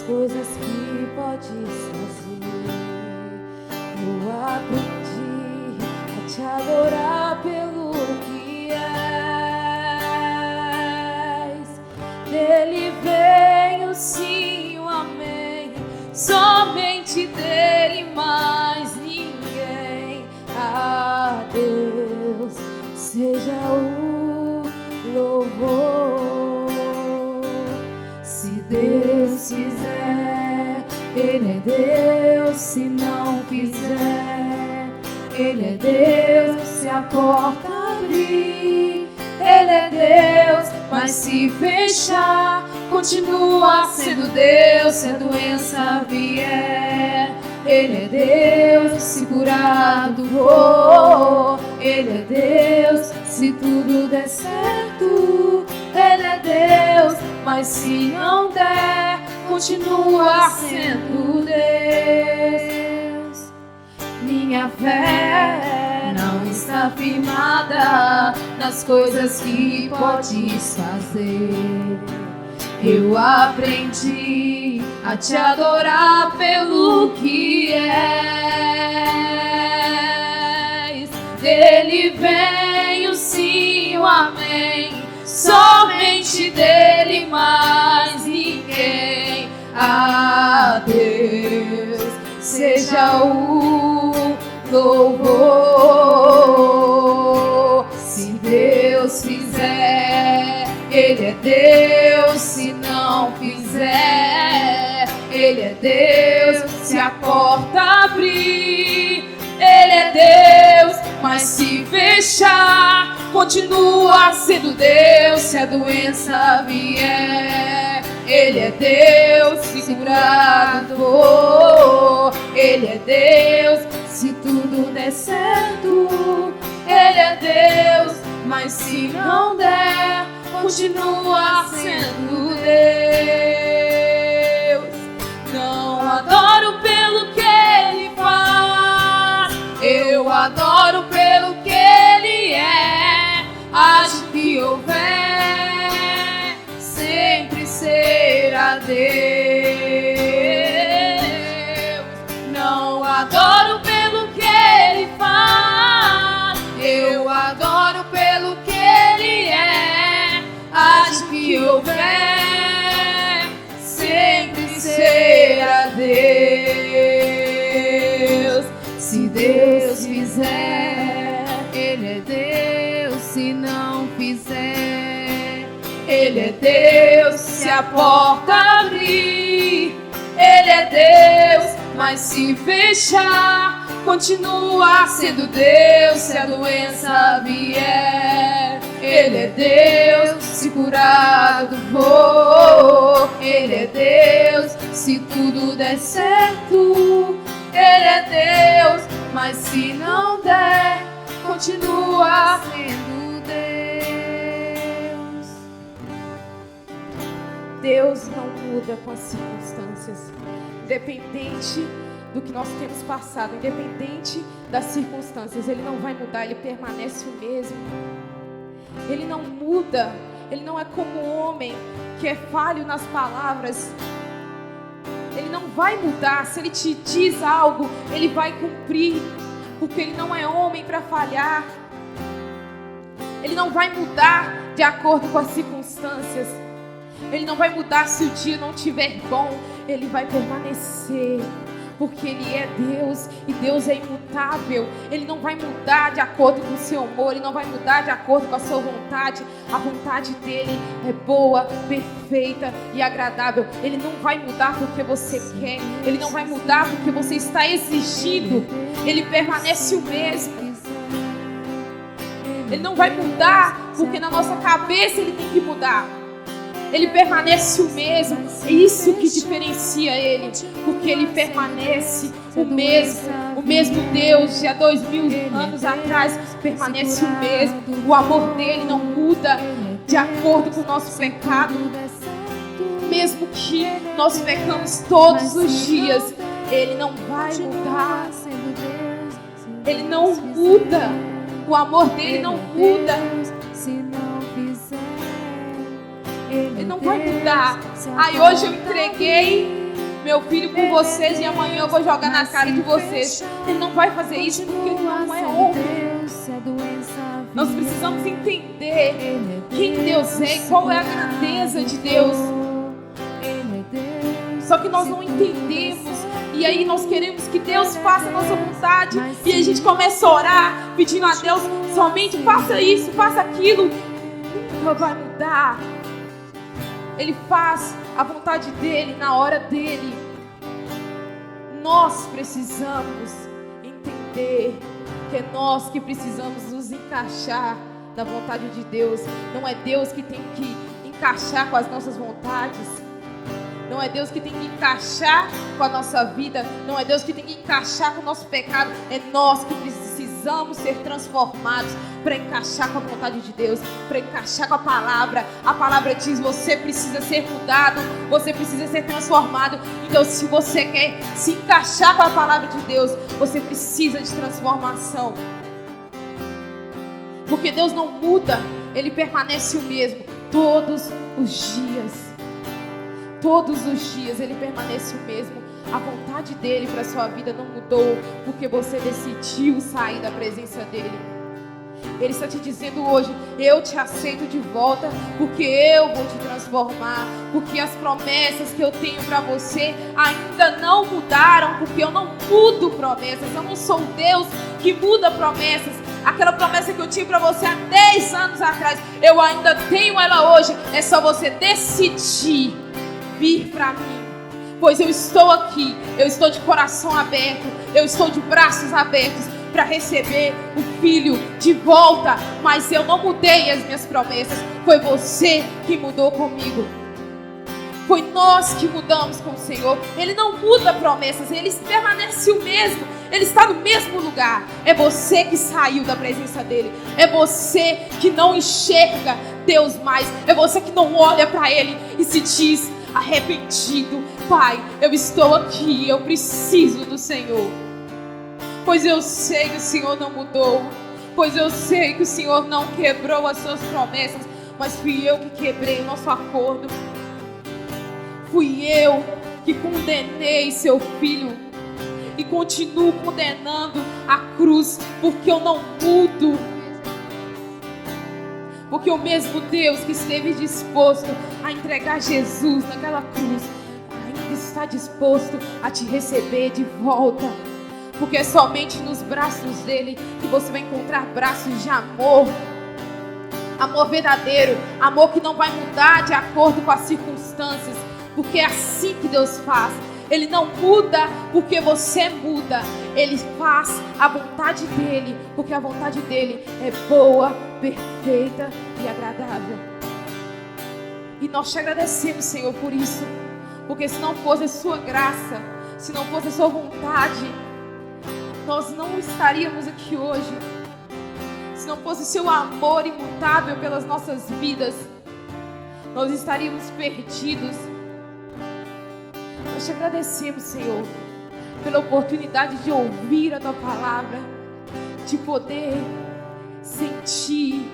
coisas que podes fazer. Eu aprendi a te adorar pelo que és. Dele vem o sim, o amém. Somente dele, mais ninguém. A Deus seja o louvor. Se Deus quiser, Ele é Deus. Se não quiser, Ele é Deus. Se a porta abrir, Ele é Deus. Mas se fechar, continua sendo Deus. Se a doença vier, Ele é Deus. Se curado for, Ele é Deus. Se tudo der certo, Ele é Deus. Mas se não der, continua sendo Deus. Minha fé não está firmada nas coisas que podes fazer. Eu aprendi a te adorar pelo que és. Dele vem o sim, o amém. Somente dele, mais ninguém. A Deus seja o louvor. Se Deus fizer, Ele é Deus. Se não fizer, Ele é Deus. Se a porta abrir, Ele é Deus. Mas se fechar, continua sendo Deus. Se a doença vier, Ele é Deus. Se curado for, Ele é Deus. Se tudo der certo, Ele é Deus. Mas se não der, continua sendo Deus. Não adoro pelo que Ele faz, eu adoro pelo que Ele é. Acho que houver, sempre será Deus. Não adoro pelo que Ele faz, eu adoro pelo que Ele é. Acho que houver, sempre será Deus. Se Deus fizer, Ele é Deus. Se não fizer, Ele é Deus. Se a porta abrir, Ele é Deus. Mas se fechar, continua sendo Deus. Se a doença vier, Ele é Deus. Se curado for, Ele é Deus. Se tudo der certo, Ele é Deus. Mas se não der, continua sendo Deus. Deus não muda com as circunstâncias. Independente do que nós temos passado, independente das circunstâncias, Ele não vai mudar, Ele permanece o mesmo. Ele não muda, Ele não é como o homem que é falho nas palavras. Ele não vai mudar. Se Ele te diz algo, Ele vai cumprir, porque Ele não é homem para falhar. Ele não vai mudar de acordo com as circunstâncias. Ele não vai mudar se o dia não estiver bom. Ele vai permanecer, porque Ele é Deus e Deus é imutável. Ele não vai mudar de acordo com o seu humor, Ele não vai mudar de acordo com a sua vontade. A vontade dEle é boa, perfeita e agradável. Ele não vai mudar porque você quer, Ele não vai mudar porque você está exigindo. Ele permanece o mesmo. Ele não vai mudar porque na nossa cabeça Ele tem que mudar. Ele permanece o mesmo. É isso que diferencia Ele, porque Ele permanece o mesmo. O mesmo Deus de há 2000 anos atrás permanece o mesmo. O amor dEle não muda de acordo com o nosso pecado. Mesmo que nós pecamos todos os dias, Ele não vai mudar. Ele não muda. O amor dEle não muda. Ele não vai mudar. Aí hoje eu entreguei meu filho por vocês e amanhã eu vou jogar na cara de vocês. Ele não vai fazer isso porque ele não é homem. Nós precisamos entender quem Deus é e qual é a grandeza de Deus. Só que nós não entendemos. E aí nós queremos que Deus faça a nossa vontade. E a gente começa a orar, pedindo a Deus somente faça isso, faça aquilo. Nunca vai mudar. Ele faz a vontade dele na hora dele. Nós precisamos entender que é nós que precisamos nos encaixar na vontade de Deus. Não é Deus que tem que encaixar com as nossas vontades. Não é Deus que tem que encaixar com a nossa vida. Não é Deus que tem que encaixar com o nosso pecado. É nós que precisamos ser transformados para encaixar com a vontade de Deus, para encaixar com a palavra. A palavra diz: você precisa ser mudado, você precisa ser transformado. Então, se você quer se encaixar com a palavra de Deus, você precisa de transformação. Porque Deus não muda, Ele permanece o mesmo todos os dias. Todos os dias Ele permanece o mesmo. A vontade dEle para a sua vida não mudou, porque você decidiu sair da presença dEle. Ele está te dizendo hoje: eu te aceito de volta, porque eu vou te transformar. Porque as promessas que eu tenho para você ainda não mudaram, porque eu não mudo promessas. Eu não sou Deus que muda promessas. Aquela promessa que eu tinha para você há 10 anos atrás, eu ainda tenho ela hoje. É só você decidir vir para mim, pois eu estou aqui, eu estou de coração aberto, eu estou de braços abertos para receber o filho de volta. Mas eu não mudei as minhas promessas, foi você que mudou comigo. Foi nós que mudamos com o Senhor. Ele não muda promessas, Ele permanece o mesmo. Ele está no mesmo lugar. É você que saiu da presença dEle. É você que não enxerga Deus mais. É você que não olha para Ele e se diz arrependido: Pai, eu estou aqui, eu preciso do Senhor. Pois eu sei que o Senhor não mudou. Pois eu sei que o Senhor não quebrou as suas promessas. Mas fui eu que quebrei o nosso acordo. Fui eu que condenei seu filho. E continuo condenando a cruz, porque eu não mudo. Porque o mesmo Deus que esteve disposto a entregar Jesus naquela cruz ainda está disposto a te receber de volta. Porque é somente nos braços dele que você vai encontrar braços de amor. Amor verdadeiro, amor que não vai mudar de acordo com as circunstâncias. Porque é assim que Deus faz. Ele não muda porque você muda. Ele faz a vontade dele, porque a vontade dele é boa, perfeita e agradável. E nós te agradecemos, Senhor, por isso. Porque se não fosse a sua graça, se não fosse a sua vontade, nós não estaríamos aqui hoje. Se não fosse o seu amor imutável pelas nossas vidas, nós estaríamos perdidos. Nós te agradecemos, Senhor, pela oportunidade de ouvir a Tua palavra, de poder sentir,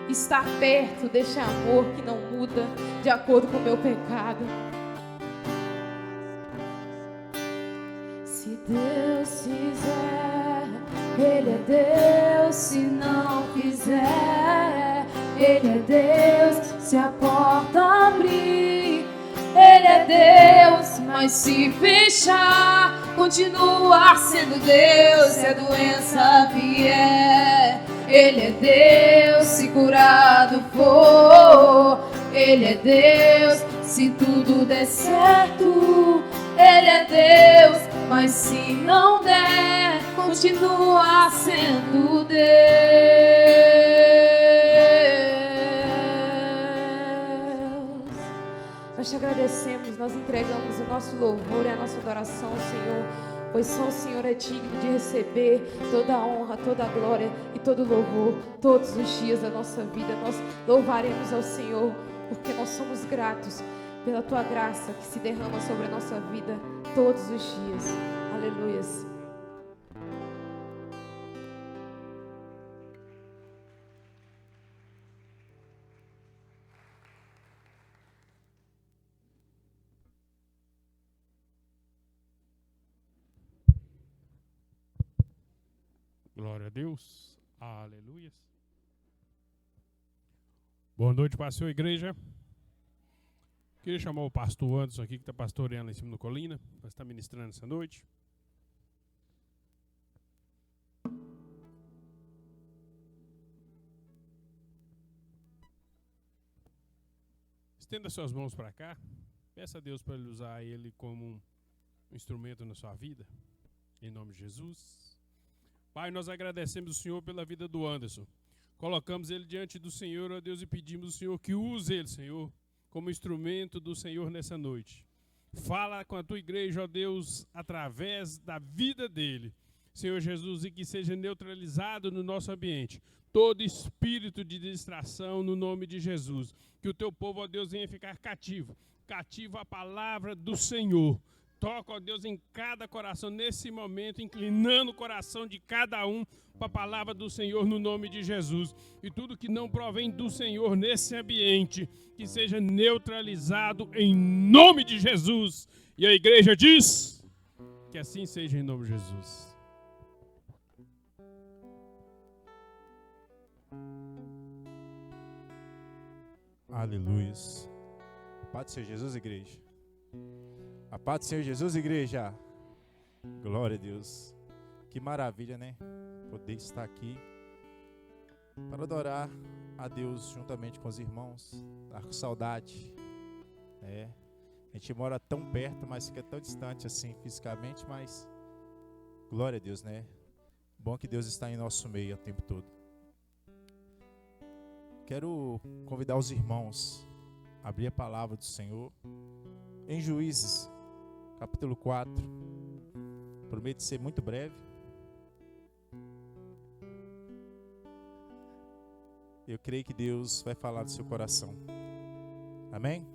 estar perto deste amor que não muda de acordo com o meu pecado. Se Deus quiser, Ele é Deus. Se não quiser, Ele é Deus. Se a porta abrir, Ele é Deus. Mas se fechar, continua sendo Deus. Se a doença vier, Ele é Deus. Se curado for, Ele é Deus. Se tudo der certo, Ele é Deus. Mas se não der, continua sendo Deus. Nós te agradecemos, nós entregamos o nosso louvor e a nossa adoração ao Senhor, pois só o Senhor é digno de receber toda a honra, toda a glória e todo o louvor. Todos os dias da nossa vida nós louvaremos ao Senhor, porque nós somos gratos pela Tua graça que se derrama sobre a nossa vida todos os dias. Aleluias. Glória a Deus. Aleluia. Boa noite, pastor, igreja. Queria chamar o pastor Anderson aqui, que está pastoreando lá em cima do Colina, para estar ministrando essa noite. Estenda suas mãos para cá. Peça a Deus para ele usar ele como um instrumento na sua vida. Em nome de Jesus. Pai, nós agradecemos o Senhor pela vida do Anderson. Colocamos ele diante do Senhor, ó Deus, e pedimos ao Senhor que use ele, Senhor, como instrumento do Senhor nessa noite. Fala com a tua igreja, ó Deus, através da vida dele. Senhor Jesus, e que seja neutralizado no nosso ambiente todo espírito de distração no nome de Jesus. Que o teu povo, ó Deus, venha ficar cativo à palavra do Senhor. Toca, ó Deus, em cada coração nesse momento, inclinando o coração de cada um para a palavra do Senhor no nome de Jesus. E tudo que não provém do Senhor nesse ambiente, que seja neutralizado em nome de Jesus. E a igreja diz que assim seja em nome de Jesus. Aleluia. Paz do Senhor Jesus, igreja. A paz do Senhor Jesus, igreja. Glória a Deus. Que maravilha, né? Poder estar aqui para adorar a Deus juntamente com os irmãos. Estar com saudade. A gente mora tão perto, mas fica tão distante assim fisicamente, mas glória a Deus, né? Bom que Deus está em nosso meio o tempo todo. Quero convidar os irmãos a abrir a palavra do Senhor em Juízes, capítulo 4. Prometo ser muito breve. Eu creio que Deus vai falar do seu coração. Amém?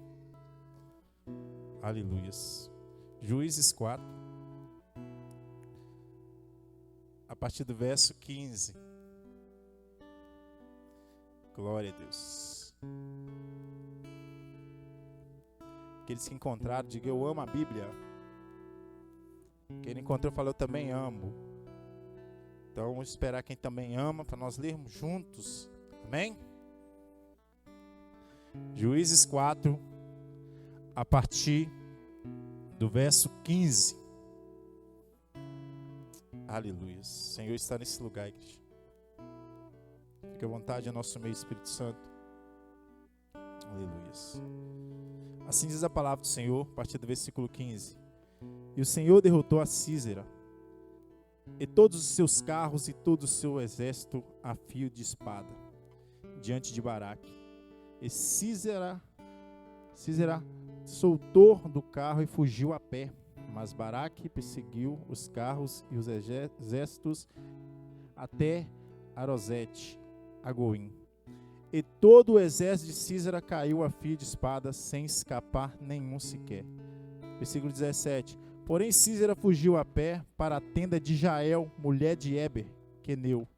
Aleluias. Juízes 4, a partir do verso 15. Glória a Deus. Aqueles que encontraram, digam: eu amo a Bíblia. Quem não encontrou, falou: eu também amo. Então vamos esperar quem também ama para nós lermos juntos. Amém? Juízes 4, a partir do verso 15. Aleluia. O Senhor está nesse lugar, igreja. Fique à vontade, é nosso meio, Espírito Santo. Aleluia. Assim diz a palavra do Senhor, a partir do versículo 15. E o Senhor derrotou a Sísera, e todos os seus carros e todo o seu exército a fio de espada, diante de Baraque. E Sísera soltou do carro e fugiu a pé, mas Baraque perseguiu os carros e os exércitos até Arosete, a Goim. E todo o exército de Sísera caiu a fio de espada, sem escapar nenhum sequer. Versículo 17. Porém Sísera fugiu a pé para a tenda de Jael, mulher de Eber, queneu,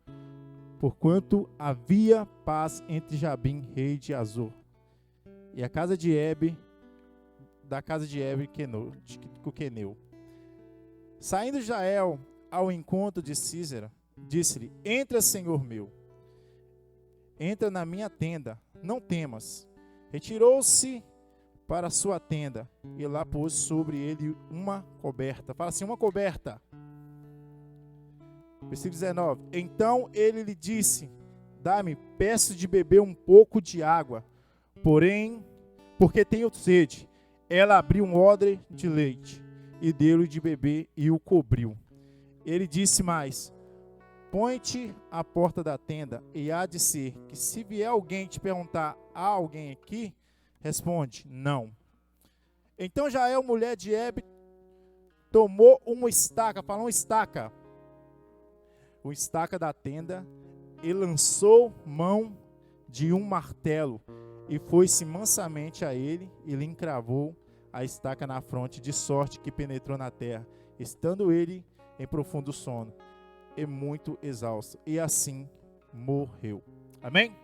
porquanto havia paz entre Jabim, rei de Azor, e a casa de Eber, da casa de Eber, queneu. Saindo Jael ao encontro de Sísera, disse-lhe: entra, senhor meu, entra na minha tenda, não temas. Retirou-se para a sua tenda e lá pôs sobre ele uma coberta. Fala assim: uma coberta. Versículo 19. Então ele lhe disse: dá-me, peço de beber um pouco de água, porque tenho sede. Ela abriu um odre de leite e deu-lhe de beber e o cobriu. Ele disse mais: põe-te à porta da tenda, e há de ser que, se vier alguém te perguntar: há alguém aqui? Responde: não. Então Jael, mulher de Eber, tomou uma estaca, fala uma estaca da tenda, e lançou mão de um martelo, e foi-se mansamente a ele, e lhe encravou a estaca na fronte, de sorte que penetrou na terra, estando ele em profundo sono, e muito exausto, e assim morreu. Amém?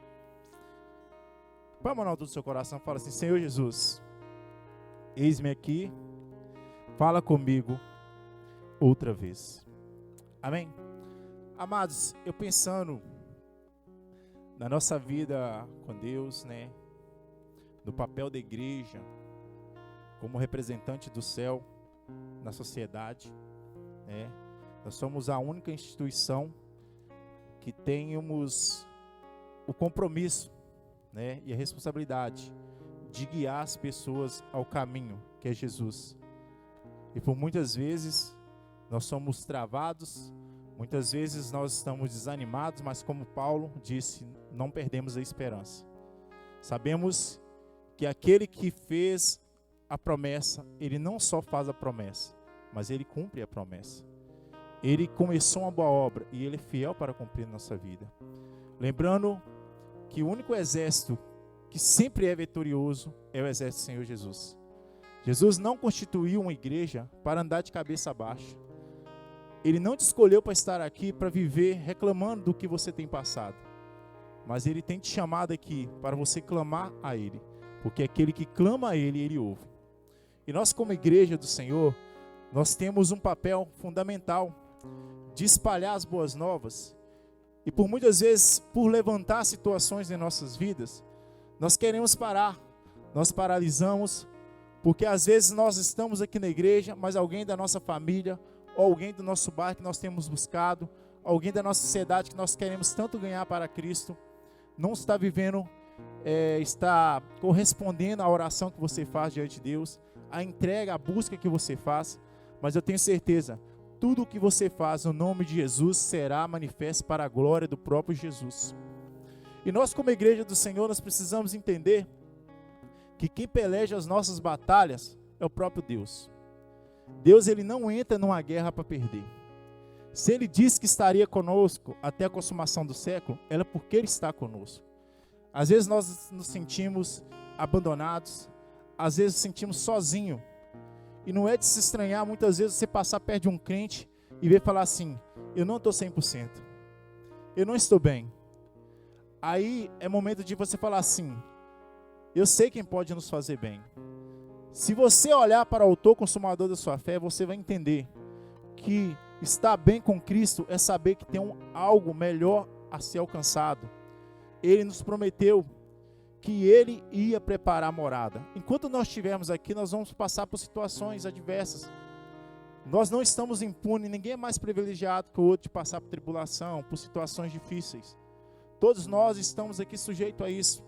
Põe a mão do seu coração e fala assim: Senhor Jesus, eis-me aqui, fala comigo outra vez. Amém? Amados, eu pensando na nossa vida com Deus, né? No papel da igreja, como representante do céu na sociedade, né? Nós somos a única instituição que temos o compromisso, né? E a responsabilidade de guiar as pessoas ao caminho que é Jesus. E por muitas vezes nós somos travados, muitas vezes nós estamos desanimados, mas como Paulo disse, não perdemos a esperança. Sabemos que aquele que fez a promessa, ele não só faz a promessa, mas ele cumpre a promessa. Ele começou uma boa obra e ele é fiel para cumprir na nossa vida. Lembrando que o único exército que sempre é vitorioso é o exército do Senhor Jesus. Jesus não constituiu uma igreja para andar de cabeça baixa. Ele não te escolheu para estar aqui, para viver reclamando do que você tem passado. Mas Ele tem te chamado aqui para você clamar a Ele. Porque aquele que clama a Ele, Ele ouve. E nós como igreja do Senhor, nós temos um papel fundamental de espalhar as boas novas. E por muitas vezes, por levantar situações em nossas vidas, nós queremos parar. Nós paralisamos, porque às vezes nós estamos aqui na igreja, mas alguém da nossa família, ou alguém do nosso bairro que nós temos buscado, alguém da nossa sociedade que nós queremos tanto ganhar para Cristo, não está vivendo, está correspondendo à oração que você faz diante de Deus, à entrega, à busca que você faz. Mas eu tenho certeza, tudo o que você faz no nome de Jesus será manifesto para a glória do próprio Jesus. E nós como igreja do Senhor, nós precisamos entender que quem peleja as nossas batalhas é o próprio Deus. Deus, ele não entra numa guerra para perder. Se ele disse que estaria conosco até a consumação do século, é porque ele está conosco. Às vezes nós nos sentimos abandonados, às vezes nos sentimos sozinhos. E não é de se estranhar muitas vezes você passar perto de um crente e ver falar assim, eu não estou 100%, eu não estou bem. Aí é momento de você falar assim, eu sei quem pode nos fazer bem. Se você olhar para o autor consumador da sua fé, você vai entender que estar bem com Cristo é saber que tem algo melhor a ser alcançado. Ele nos prometeu que Ele ia preparar a morada. Enquanto nós estivermos aqui, nós vamos passar por situações adversas. Nós não estamos impunes, ninguém é mais privilegiado que o outro de passar por tribulação, por situações difíceis. Todos nós estamos aqui sujeitos a isso.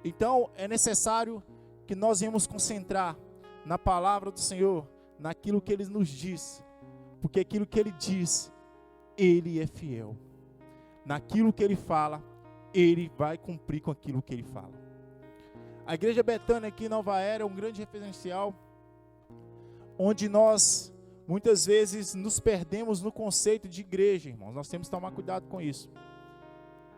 Então, é necessário que nós venhamos concentrar na palavra do Senhor, naquilo que Ele nos diz, porque aquilo que Ele diz, Ele é fiel. Naquilo que Ele fala, Ele vai cumprir com aquilo que Ele fala. A igreja Betânia aqui em Nova Era é um grande referencial, onde nós muitas vezes nos perdemos no conceito de igreja, irmãos. Nós temos que tomar cuidado com isso.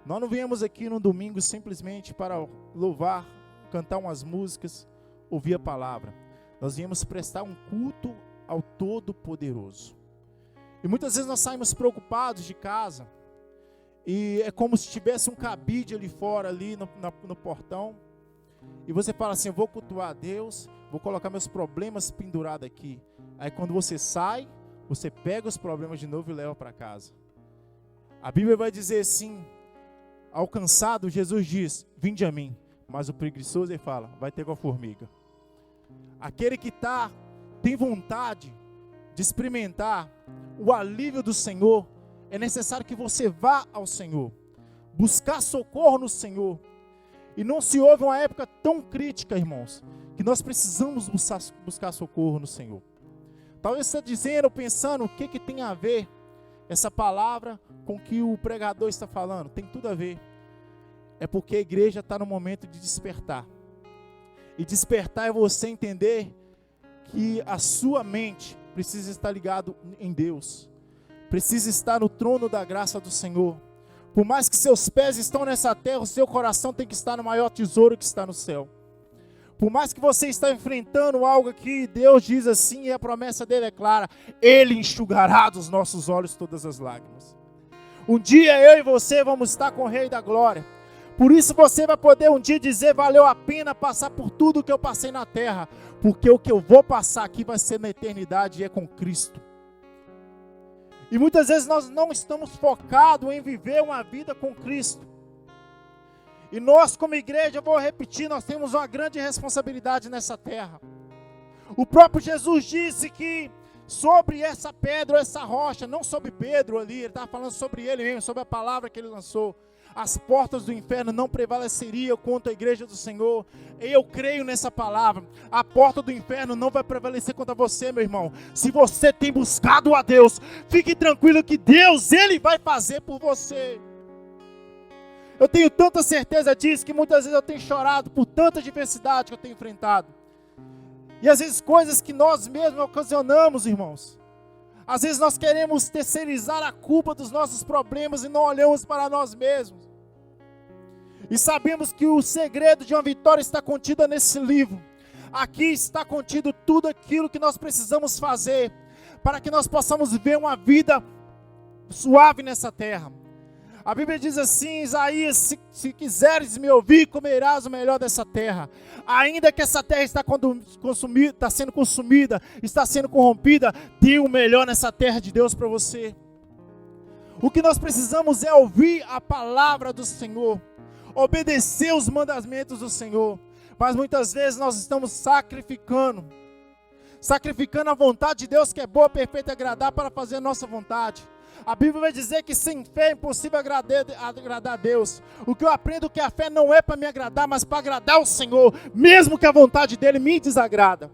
Nós não viemos aqui no domingo simplesmente para louvar, cantar umas músicas, ouvir a palavra. Nós viemos prestar um culto ao Todo-Poderoso. E muitas vezes nós saímos preocupados de casa, e é como se tivesse um cabide ali fora, ali no portão, e você fala assim, eu vou cultuar a Deus, vou colocar meus problemas pendurados aqui. Aí quando você sai, você pega os problemas de novo e leva para casa. A Bíblia vai dizer assim, ao cansado, Jesus diz, vinde a mim. Mas o preguiçoso, ele fala, vai ter com a formiga. Aquele que tem vontade de experimentar o alívio do Senhor, é necessário que você vá ao Senhor, buscar socorro no Senhor. E não se houve uma época tão crítica, irmãos, que nós precisamos buscar socorro no Senhor. Talvez você está dizendo, pensando, o que tem a ver essa palavra com o que o pregador está falando? Tem tudo a ver. É porque a igreja está no momento de despertar. E despertar é você entender que a sua mente precisa estar ligado em Deus. Precisa estar no trono da graça do Senhor. Por mais que seus pés estão nessa terra, o seu coração tem que estar no maior tesouro que está no céu. Por mais que você está enfrentando algo que Deus diz assim, e a promessa dele é clara, Ele enxugará dos nossos olhos todas as lágrimas. Um dia eu e você vamos estar com o Rei da Glória. Por isso você vai poder um dia dizer, valeu a pena passar por tudo que eu passei na terra, porque o que eu vou passar aqui vai ser na eternidade e é com Cristo. E muitas vezes nós não estamos focados em viver uma vida com Cristo. E nós, como igreja, eu vou repetir, nós temos uma grande responsabilidade nessa terra. O próprio Jesus disse que sobre essa pedra, essa rocha, não sobre Pedro ali, ele estava falando sobre ele mesmo, sobre a palavra que ele lançou. As portas do inferno não prevaleceriam contra a igreja do Senhor. Eu creio nessa palavra. A porta do inferno não vai prevalecer contra você, meu irmão. Se você tem buscado a Deus, fique tranquilo que Deus, Ele vai fazer por você. Eu tenho tanta certeza disso que muitas vezes eu tenho chorado por tanta diversidade que eu tenho enfrentado. E às vezes coisas que nós mesmos ocasionamos, irmãos. Às vezes nós queremos terceirizar a culpa dos nossos problemas e não olhamos para nós mesmos. E sabemos que o segredo de uma vitória está contido nesse livro. Aqui está contido tudo aquilo que nós precisamos fazer para que nós possamos viver uma vida suave nessa terra. A Bíblia diz assim, Isaías, se quiseres me ouvir, comerás o melhor dessa terra. Ainda que essa terra está sendo consumida, está sendo corrompida, tem o melhor nessa terra de Deus para você. O que nós precisamos é ouvir a palavra do Senhor, obedecer os mandamentos do Senhor. Mas muitas vezes nós estamos sacrificando a vontade de Deus, que é boa, perfeita e agradável, para fazer a nossa vontade. A Bíblia vai dizer que sem fé é impossível agradar a Deus. O que eu aprendo é que a fé não é para me agradar, mas para agradar o Senhor, mesmo que a vontade dEle me desagrada.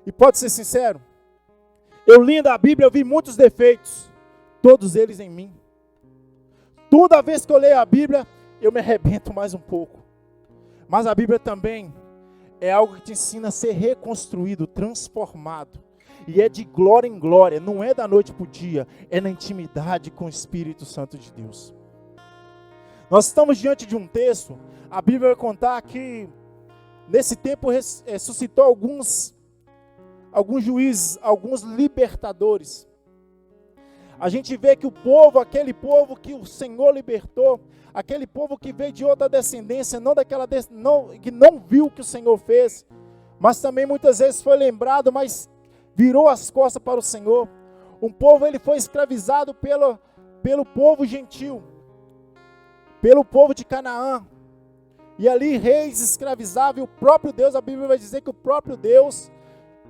E pode ser sincero, eu lendo a Bíblia, eu vi muitos defeitos, todos eles em mim. Toda vez que eu leio a Bíblia, eu me arrebento mais um pouco. Mas a Bíblia também é algo que te ensina a ser reconstruído, transformado. E é de glória em glória, não é da noite para o dia, é na intimidade com o Espírito Santo de Deus. Nós estamos diante de um texto, a Bíblia vai contar que nesse tempo ressuscitou alguns juízes, alguns libertadores. A gente vê que o povo, aquele povo que o Senhor libertou, aquele povo que veio de outra descendência, que não viu o que o Senhor fez, mas também muitas vezes foi lembrado, mas virou as costas para o Senhor. Um povo, ele foi escravizado pelo povo gentil, pelo povo de Canaã. E ali reis escravizavam, e o próprio Deus, a Bíblia vai dizer que o próprio Deus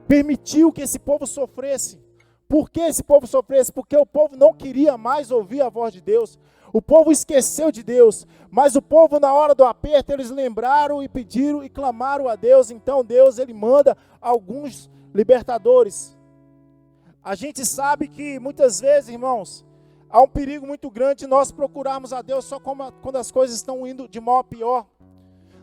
permitiu que esse povo sofresse. Por que esse povo sofresse? Porque o povo não queria mais ouvir a voz de Deus. O povo esqueceu de Deus. Mas o povo, na hora do aperto, eles lembraram e pediram e clamaram a Deus. Então Deus, ele manda alguns libertadores. A gente sabe que muitas vezes, irmãos, há um perigo muito grande de nós procurarmos a Deus só quando as coisas estão indo de mal a pior.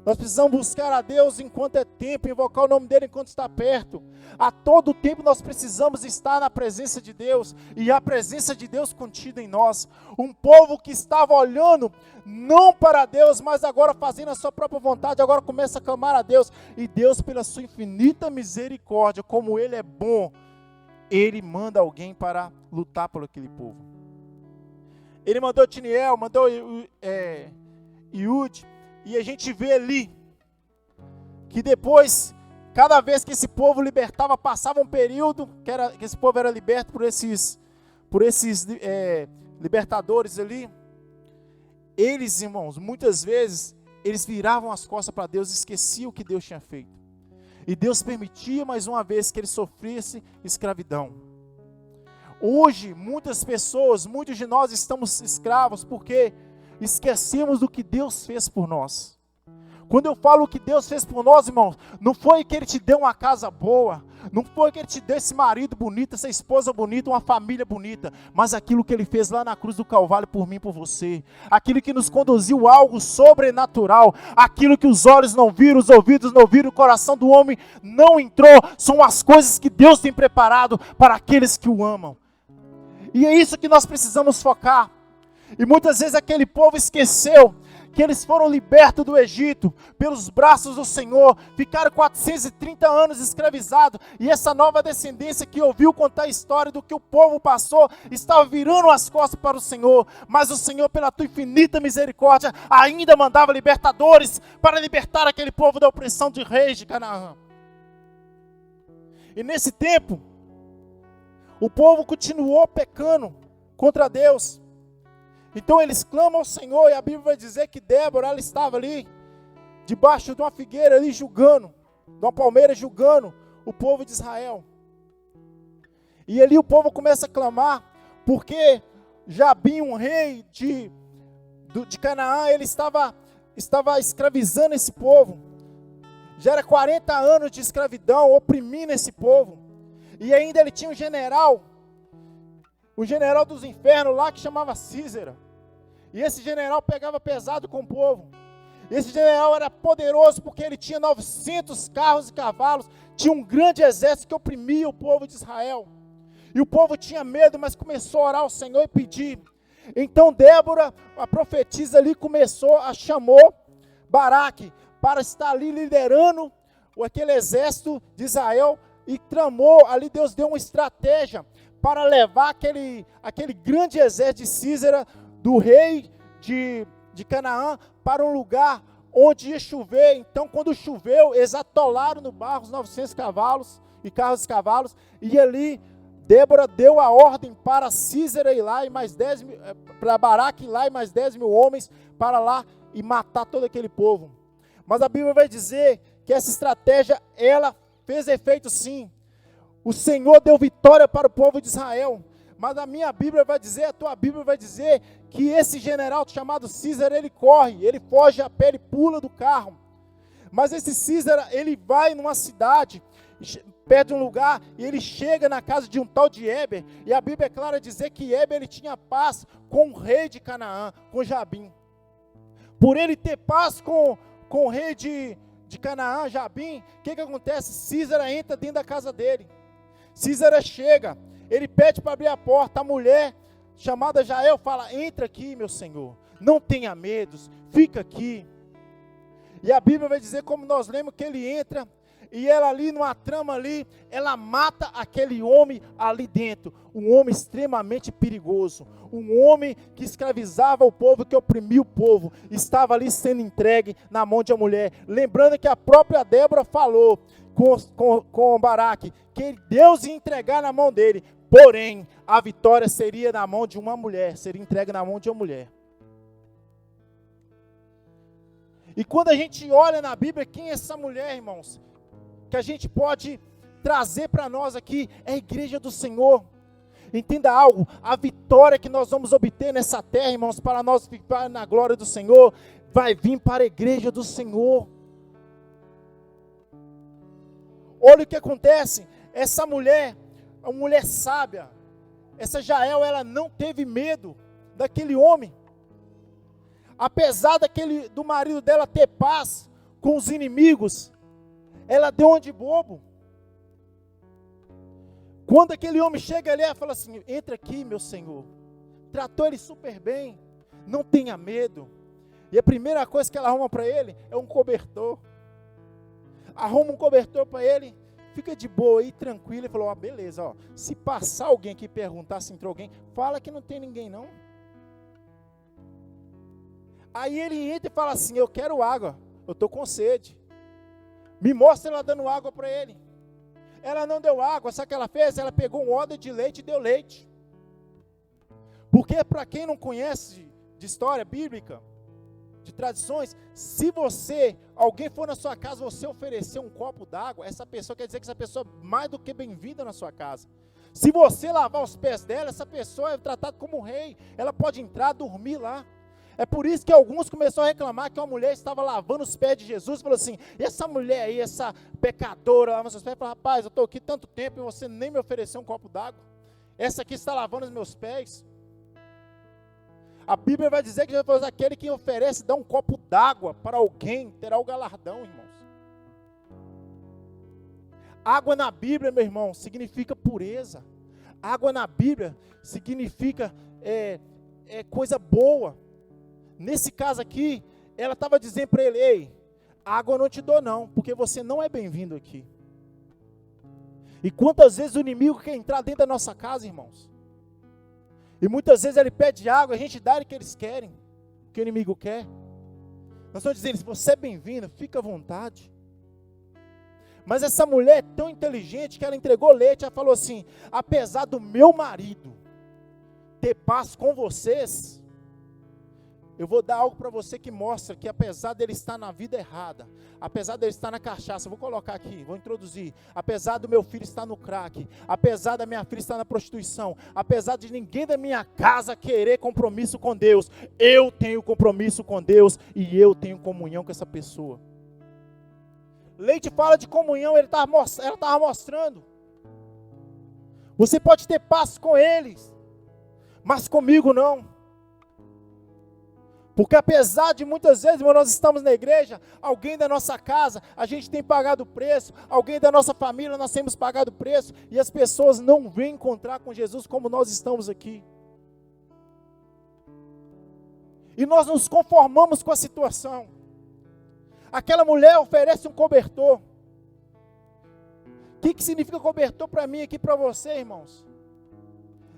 Nós precisamos buscar a Deus enquanto é tempo, invocar o nome dEle enquanto está perto. A todo tempo nós precisamos estar na presença de Deus, e a presença de Deus contida em nós. Um povo que estava olhando não para Deus, mas agora fazendo a sua própria vontade, agora começa a clamar a Deus. E Deus, pela sua infinita misericórdia, como Ele é bom, Ele manda alguém para lutar por aquele povo. Ele mandou Tiniel, mandou Iude. E a gente vê ali que depois, cada vez que esse povo libertava, passava um período que esse povo era liberto por esses libertadores ali. Eles, irmãos, muitas vezes, eles viravam as costas para Deus e esqueciam o que Deus tinha feito. E Deus permitia mais uma vez que eles sofressem escravidão. Hoje, muitas pessoas, muitos de nós estamos escravos porque esquecemos do que Deus fez por nós. Quando eu falo o que Deus fez por nós, irmãos, não foi que Ele te deu uma casa boa, não foi que Ele te deu esse marido bonito, essa esposa bonita, uma família bonita, mas aquilo que Ele fez lá na cruz do Calvário por mim e por você, aquilo que nos conduziu a algo sobrenatural, aquilo que os olhos não viram, os ouvidos não viram, o coração do homem não entrou, são as coisas que Deus tem preparado para aqueles que o amam. E é isso que nós precisamos focar. E muitas vezes aquele povo esqueceu que eles foram libertos do Egito pelos braços do Senhor, ficaram 430 anos escravizados, e essa nova descendência que ouviu contar a história do que o povo passou, estava virando as costas para o Senhor, mas o Senhor, pela tua infinita misericórdia, ainda mandava libertadores para libertar aquele povo da opressão de reis de Canaã. E nesse tempo, O povo continuou pecando contra Deus. Então eles clamam ao Senhor, e a Bíblia vai dizer que Débora, ela estava ali, debaixo de uma figueira ali julgando, de uma palmeira julgando o povo de Israel. E ali o povo começa a clamar, porque Jabim, um rei de Canaã, ele estava escravizando esse povo. Já era 40 anos de escravidão, oprimindo esse povo. E ainda ele tinha um general dos infernos lá, que chamava Císera. E esse general pegava pesado com o povo. Esse general era poderoso porque ele tinha 900 carros e cavalos, tinha um grande exército que oprimia o povo de Israel. E o povo tinha medo, mas começou a orar ao Senhor e pedir. Então Débora, a profetisa ali, chamou Baraque para estar ali liderando aquele exército de Israel, e tramou, ali Deus deu uma estratégia para levar aquele grande exército de Císera, do rei de Canaã, para um lugar onde ia chover. Então, quando choveu, eles atolaram no barro os 900 cavalos e carros de cavalos, e ali Débora deu a ordem para Císera ir lá, e mais 10 mil, para Baraque ir lá, e mais 10 mil homens para lá e matar todo aquele povo. Mas a Bíblia vai dizer que essa estratégia, ela fez efeito sim. O Senhor deu vitória para o povo de Israel. Mas a minha Bíblia vai dizer, a tua Bíblia vai dizer, que esse general chamado Císera, ele corre, ele foge a pé, ele pula do carro. Mas esse Císera, ele vai numa cidade, perto de um lugar, e ele chega na casa de um tal de Éber, e a Bíblia é clara a dizer que Éber, ele tinha paz com o rei de Canaã, com Jabim. Por ele ter paz com o rei de Canaã, Jabim, o que acontece? Císera entra dentro da casa dele. Císera chega, ele pede para abrir a porta, a mulher chamada Jael fala: entra aqui, meu senhor, não tenha medo, fica aqui. E a Bíblia vai dizer, como nós lemos, que ele entra, e ela ali, numa trama ali, ela mata aquele homem ali dentro, um homem extremamente perigoso, um homem que escravizava o povo, que oprimia o povo, estava ali sendo entregue na mão de uma mulher. Lembrando que a própria Débora falou com Baraque, que Deus ia entregar na mão dele, porém, a vitória seria na mão de uma mulher, seria entregue na mão de uma mulher. E quando a gente olha na Bíblia, quem é essa mulher, irmãos? Que a gente pode trazer para nós aqui, é a igreja do Senhor. Entenda algo, a vitória que nós vamos obter nessa terra, irmãos, para nós ficar na glória do Senhor, vai vir para a igreja do Senhor. Olha o que acontece, essa mulher, uma mulher sábia, essa Jael, ela não teve medo daquele homem. Apesar do marido dela ter paz com os inimigos, ela deu uma de bobo. Quando aquele homem chega ali, ela fala assim: entra aqui, meu senhor. Tratou ele super bem, não tenha medo. E a primeira coisa que ela arruma para ele é um cobertor. Arruma um cobertor para ele, fica de boa aí, tranquilo. Ele falou: beleza, ó, se passar alguém aqui e perguntar se entrou alguém, fala que não tem ninguém não. Aí ele entra e fala assim: eu quero água, eu estou com sede. Me mostra ela dando água para ele. Ela não deu água, sabe o que ela fez? Ela pegou um odre de leite e deu leite. Porque para quem não conhece de história bíblica, de tradições, se alguém for na sua casa, você oferecer um copo d'água, essa pessoa quer dizer que essa pessoa é mais do que bem-vinda na sua casa. Se você lavar os pés dela, essa pessoa é tratada como um rei, ela pode entrar, dormir lá. É por isso que alguns começaram a reclamar que uma mulher estava lavando os pés de Jesus, falou assim: e essa mulher aí, essa pecadora, lava seus pés? Falou: rapaz, eu estou aqui tanto tempo e você nem me ofereceu um copo d'água. Essa aqui está lavando os meus pés. A Bíblia vai dizer que Jesus falou: aquele que oferece, dá um copo d'água para alguém, terá o galardão, irmãos. Água na Bíblia, meu irmão, significa pureza. Água na Bíblia significa coisa boa. Nesse caso aqui, ela estava dizendo para ele: ei, água eu não te dou não, porque você não é bem-vindo aqui. E quantas vezes o inimigo quer entrar dentro da nossa casa, irmãos? E muitas vezes ele pede água, a gente dá o que eles querem, o que o inimigo quer. Nós estamos dizendo: se você é bem-vindo, fica à vontade. Mas essa mulher é tão inteligente que ela entregou leite. Ela falou assim: apesar do meu marido ter paz com vocês, eu vou dar algo para você que mostra que apesar dele estar na vida errada, apesar dele estar na cachaça, vou colocar aqui, vou introduzir, apesar do meu filho estar no crack, apesar da minha filha estar na prostituição, apesar de ninguém da minha casa querer compromisso com Deus, eu tenho compromisso com Deus e eu tenho comunhão com essa pessoa. Leite fala de comunhão, ela estava mostrando. Você pode ter paz com eles, mas comigo não. Porque apesar de muitas vezes, nós estamos na igreja, alguém da nossa casa, a gente tem pagado o preço, alguém da nossa família, nós temos pagado o preço, e as pessoas não vêm encontrar com Jesus como nós estamos aqui. E nós nos conformamos com a situação. Aquela mulher oferece um cobertor. O que significa cobertor para mim aqui, para você, irmãos?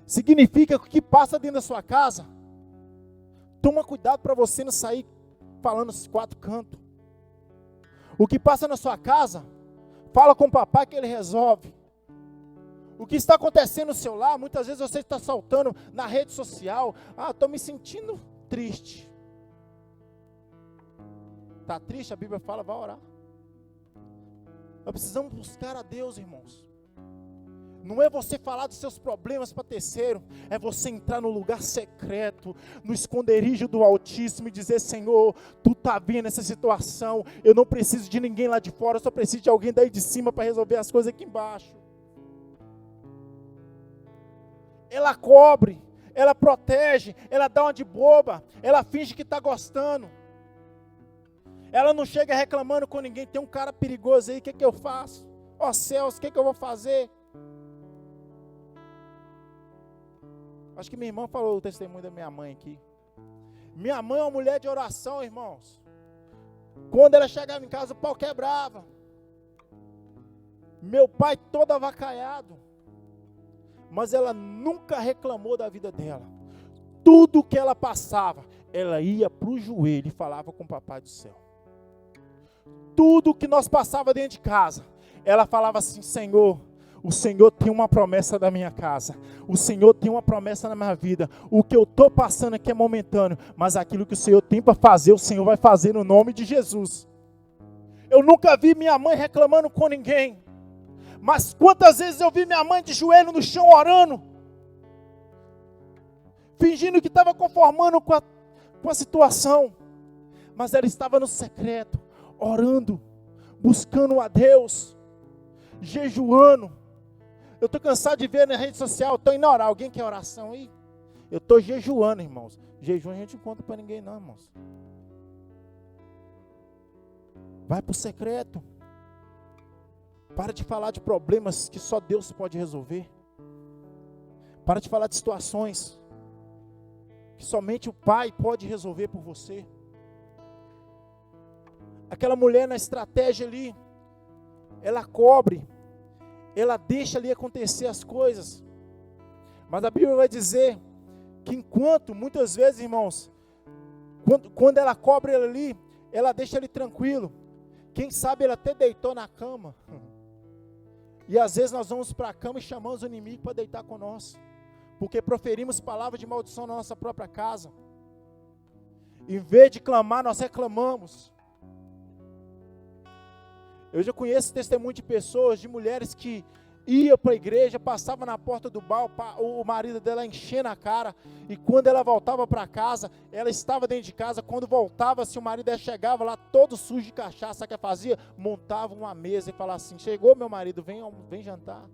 Significa que o que passa dentro da sua casa, toma cuidado para você não sair falando os quatro cantos. O que passa na sua casa, fala com o papai que ele resolve. O que está acontecendo no seu lar, muitas vezes você está saltando na rede social. Estou me sentindo triste. Está triste? A Bíblia fala, vai orar. Nós precisamos buscar a Deus, irmãos. Não é você falar dos seus problemas para terceiro, é você entrar no lugar secreto, no esconderijo do Altíssimo e dizer: Senhor, Tu está vendo essa situação, eu não preciso de ninguém lá de fora, eu só preciso de alguém daí de cima para resolver as coisas aqui embaixo. Ela cobre, ela protege, ela dá uma de boba, ela finge que está gostando. Ela não chega reclamando com ninguém. Tem um cara perigoso aí, o que eu faço? Ó céus, o que eu vou fazer? Acho que minha irmã falou o testemunho da minha mãe aqui. Minha mãe é uma mulher de oração, irmãos. Quando ela chegava em casa, o pau quebrava. Meu pai todo avacaiado. Mas ela nunca reclamou da vida dela. Tudo que ela passava, ela ia para o joelho e falava com o papai do céu. Tudo que nós passava dentro de casa, ela falava assim: Senhor, o Senhor tem uma promessa da minha casa, o Senhor tem uma promessa na minha vida, o que eu estou passando aqui é momentâneo, mas aquilo que o Senhor tem para fazer, o Senhor vai fazer no nome de Jesus. Eu nunca vi minha mãe reclamando com ninguém, mas quantas vezes eu vi minha mãe de joelho no chão orando, fingindo que estava conformando com a situação, mas ela estava no secreto, orando, buscando a Deus, jejuando. Eu estou cansado de ver na rede social, estou indo orar. Alguém quer oração aí? Eu estou jejuando, irmãos. Jejum a gente não conta para ninguém não, irmãos. Vai para o secreto. Para de falar de problemas que só Deus pode resolver. Para de falar de situações que somente o Pai pode resolver por você. Aquela mulher na estratégia ali, ela cobre, ela deixa ali acontecer as coisas. Mas a Bíblia vai dizer que enquanto, muitas vezes, irmãos, quando ela cobre ele ali, ela deixa ele tranquilo. Quem sabe ela até deitou na cama. E às vezes nós vamos para a cama e chamamos o inimigo para deitar conosco, porque proferimos palavras de maldição na nossa própria casa. Em vez de clamar, nós reclamamos. Eu já conheço testemunho de pessoas, de mulheres que iam para a igreja, passavam na porta do bar, o marido dela enchendo a cara, e quando ela voltava para casa, ela estava dentro de casa, quando voltava, se o marido dela chegava lá todo sujo de cachaça, sabe o que fazia? Montava uma mesa e falava assim: chegou meu marido, vem jantar.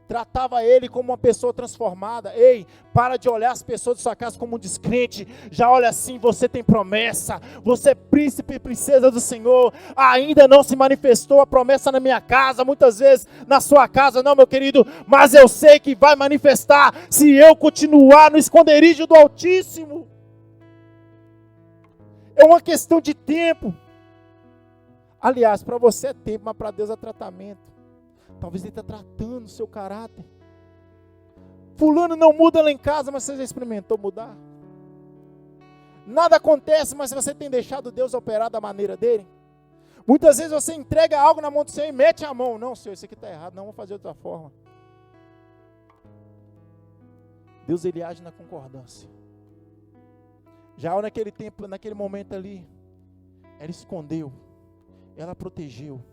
Tratava ele como uma pessoa transformada. Ei, para de olhar as pessoas de sua casa como um descrente. Já olha assim: você tem promessa. Você é príncipe e princesa do Senhor. Ainda não se manifestou a promessa na minha casa. Muitas vezes na sua casa não, meu querido. Mas eu sei que vai manifestar se eu continuar no esconderijo do Altíssimo. É uma questão de tempo. Aliás, para você é tempo, mas para Deus é tratamento. Talvez ele está tratando o seu caráter. Fulano não muda lá em casa, mas você já experimentou mudar? Nada acontece, mas você tem deixado Deus operar da maneira dele? Muitas vezes você entrega algo na mão do Senhor e mete a mão. Não, Senhor, isso aqui está errado, não, vou fazer de outra forma. Deus, Ele age na concordância. Já naquele tempo, naquele momento ali, ela escondeu, ela protegeu.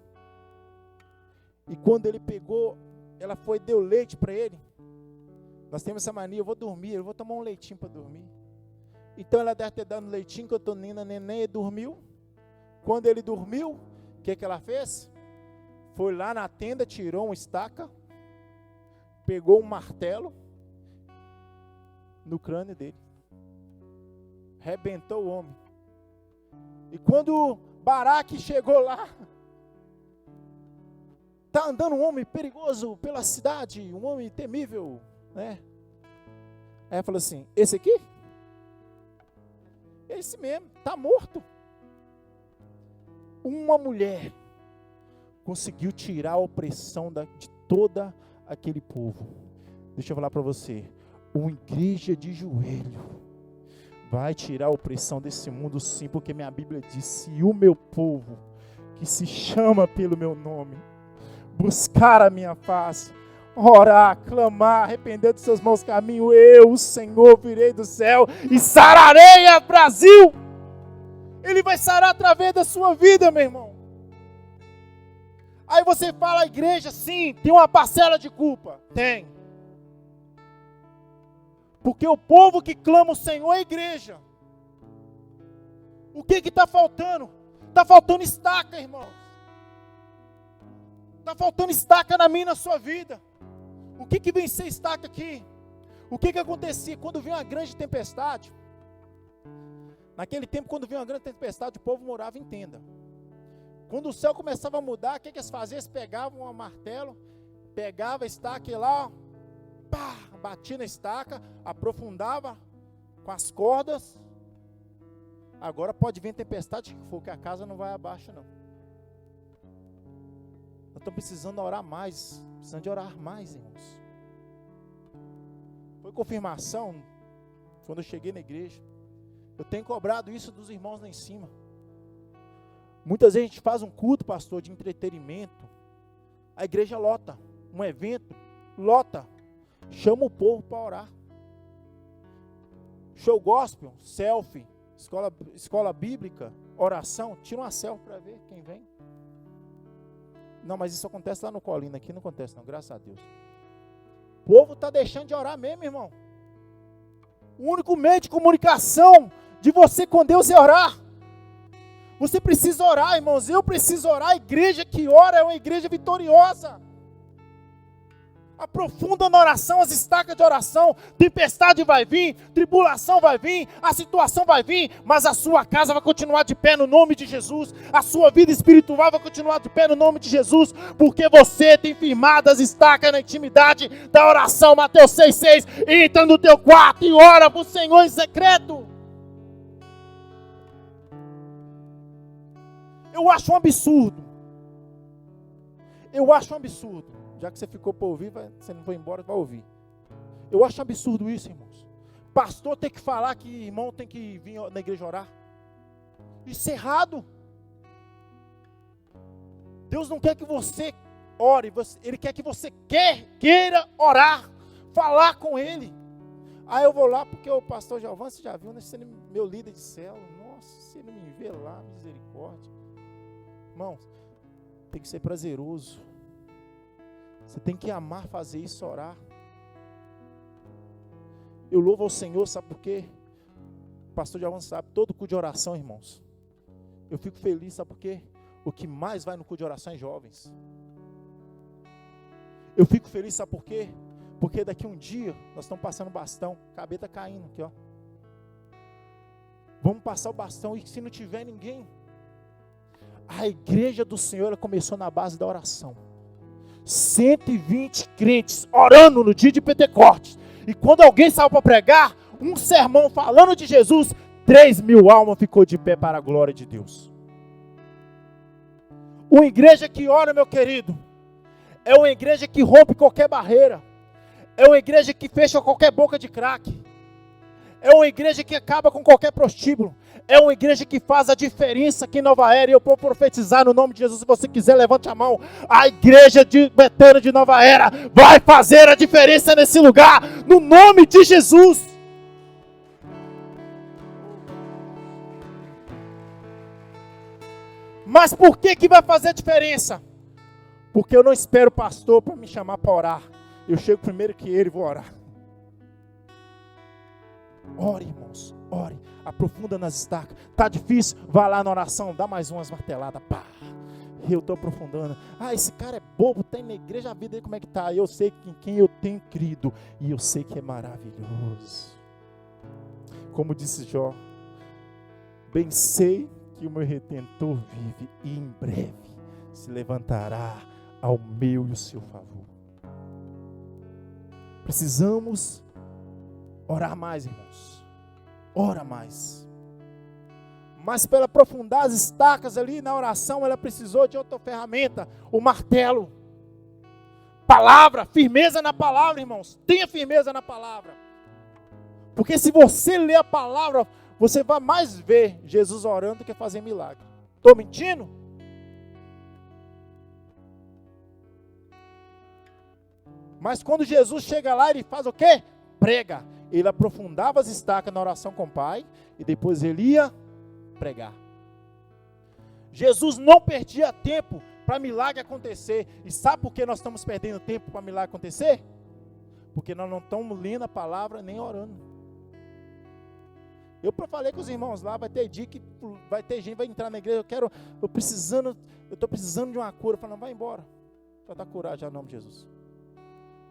E quando ele pegou, ela foi, deu leite para ele. Nós temos essa mania, eu vou dormir, eu vou tomar um leitinho para dormir. Então ela deve ter dado um leitinho, que eu estou neném, e dormiu. Quando ele dormiu, o que ela fez? Foi lá na tenda, tirou uma estaca, pegou um martelo no crânio dele. Rebentou o homem. E quando Baraque chegou lá, está andando um homem perigoso pela cidade, um homem temível, né? Aí ela falou assim, esse aqui? Esse mesmo, está morto. Uma mulher conseguiu tirar a opressão de toda aquele povo. Deixa eu falar para você, uma igreja de joelho vai tirar a opressão desse mundo, sim, porque minha Bíblia diz, se o meu povo, que se chama pelo meu nome, buscar a minha face, orar, clamar, arrepender dos seus maus caminhos, eu, o Senhor, virei do céu e sararei a Brasil. Ele vai sarar através da sua vida, meu irmão. Aí você fala, a igreja, sim, tem uma parcela de culpa. Tem. Porque o povo que clama o Senhor é a igreja. O que está faltando? Está faltando estaca, irmãos. Está faltando estaca na minha e na sua vida. O que vem ser estaca aqui? O que acontecia quando vinha uma grande tempestade? Naquele tempo, quando vinha uma grande tempestade, o povo morava em tenda. Quando o céu começava a mudar, o que eles faziam? Eles pegavam um martelo, pegavam a estaca e lá, pá, batia na estaca, aprofundava com as cordas. Agora pode vir tempestade que for, que a casa não vai abaixo, não. Nós estamos precisando orar mais, precisando de orar mais, irmãos. Foi confirmação, quando eu cheguei na igreja. Eu tenho cobrado isso dos irmãos lá em cima. Muitas vezes a gente faz um culto, pastor, de entretenimento. A igreja lota. Um evento, lota. Chama o povo para orar. Show gospel, selfie, escola bíblica, oração. Tira uma selfie para ver quem vem. Não, mas isso acontece lá no Colina. Aqui não acontece não, graças a Deus. O povo está deixando de orar mesmo, irmão. O único meio de comunicação de você com Deus é orar. Você precisa orar, irmãos. Eu preciso orar. A igreja que ora é uma igreja vitoriosa. Aprofunda na oração, as estacas de oração. Tempestade vai vir, tribulação vai vir, a situação vai vir, mas a sua casa vai continuar de pé no nome de Jesus. A sua vida espiritual vai continuar de pé no nome de Jesus, porque você tem firmado as estacas na intimidade da oração. Mateus 6,6. Entra no teu quarto e ora para o Senhor em secreto. Eu acho um absurdo. Eu acho um absurdo. Já que você ficou para ouvir, você não foi embora, vai ouvir. Eu acho um absurdo isso, irmãos. Pastor tem que falar que irmão tem que vir na igreja orar. Isso é errado. Deus não quer que você ore, Ele quer que você queira orar, falar com Ele. Aí eu vou lá porque o pastor Giovanni, você já viu, né? Você é meu líder de célula. Nossa, se ele me vê lá, misericórdia. Irmãos, tem que ser prazeroso. Você tem que amar fazer isso, orar. Eu louvo ao Senhor, sabe por quê? O pastor Giovanni sabe, todo culto de oração, irmãos. Eu fico feliz, sabe por quê? O que mais vai no culto de oração é jovens. Eu fico feliz, sabe por quê? Porque daqui um dia, nós estamos passando bastão, cabeta caindo aqui, ó. Vamos passar o bastão e se não tiver ninguém, a igreja do Senhor ela começou na base da oração. 120 crentes orando no dia de Pentecostes. E quando alguém saiu para pregar, um sermão falando de Jesus, 3.000 almas ficou de pé para a glória de Deus. Uma igreja que ora, meu querido, é uma igreja que rompe qualquer barreira. É uma igreja que fecha qualquer boca de crack. É uma igreja que acaba com qualquer prostíbulo. É uma igreja que faz a diferença aqui em Nova Era. E eu vou profetizar no nome de Jesus. Se você quiser, levante a mão. A igreja de Betânia de Nova Era vai fazer a diferença nesse lugar, no nome de Jesus. Mas por que vai fazer a diferença? Porque eu não espero o pastor para me chamar para orar. Eu chego primeiro que ele e vou orar. Ore, irmãos, ore. Aprofunda nas estacas. Tá difícil? Vá lá na oração, dá mais umas marteladas. Pá. Eu estou aprofundando. Esse cara é bobo, tem na igreja, a vida dele como é que tá? Eu sei em quem eu tenho crido. E eu sei que é maravilhoso. Como disse Jó, bem sei que o meu Redentor vive e em breve se levantará ao meu e o seu favor. Precisamos orar mais, irmãos. Ora mais. Mas para aprofundar as estacas ali na oração, ela precisou de outra ferramenta, o martelo. Palavra, firmeza na palavra, irmãos. Tenha firmeza na palavra. Porque se você ler a palavra, você vai mais ver Jesus orando do que fazer milagre. Estou mentindo? Mas quando Jesus chega lá, ele faz o quê? Prega. Ele aprofundava as estacas na oração com o Pai e depois ele ia pregar. Jesus não perdia tempo para milagre acontecer. E sabe por que nós estamos perdendo tempo para milagre acontecer? Porque nós não estamos lendo a palavra nem orando. Eu falei com os irmãos lá, vai ter dia que vai ter gente, vai entrar na igreja, eu estou precisando de uma cura. Eu falei, não, vai embora. Já está curado já em nome de Jesus.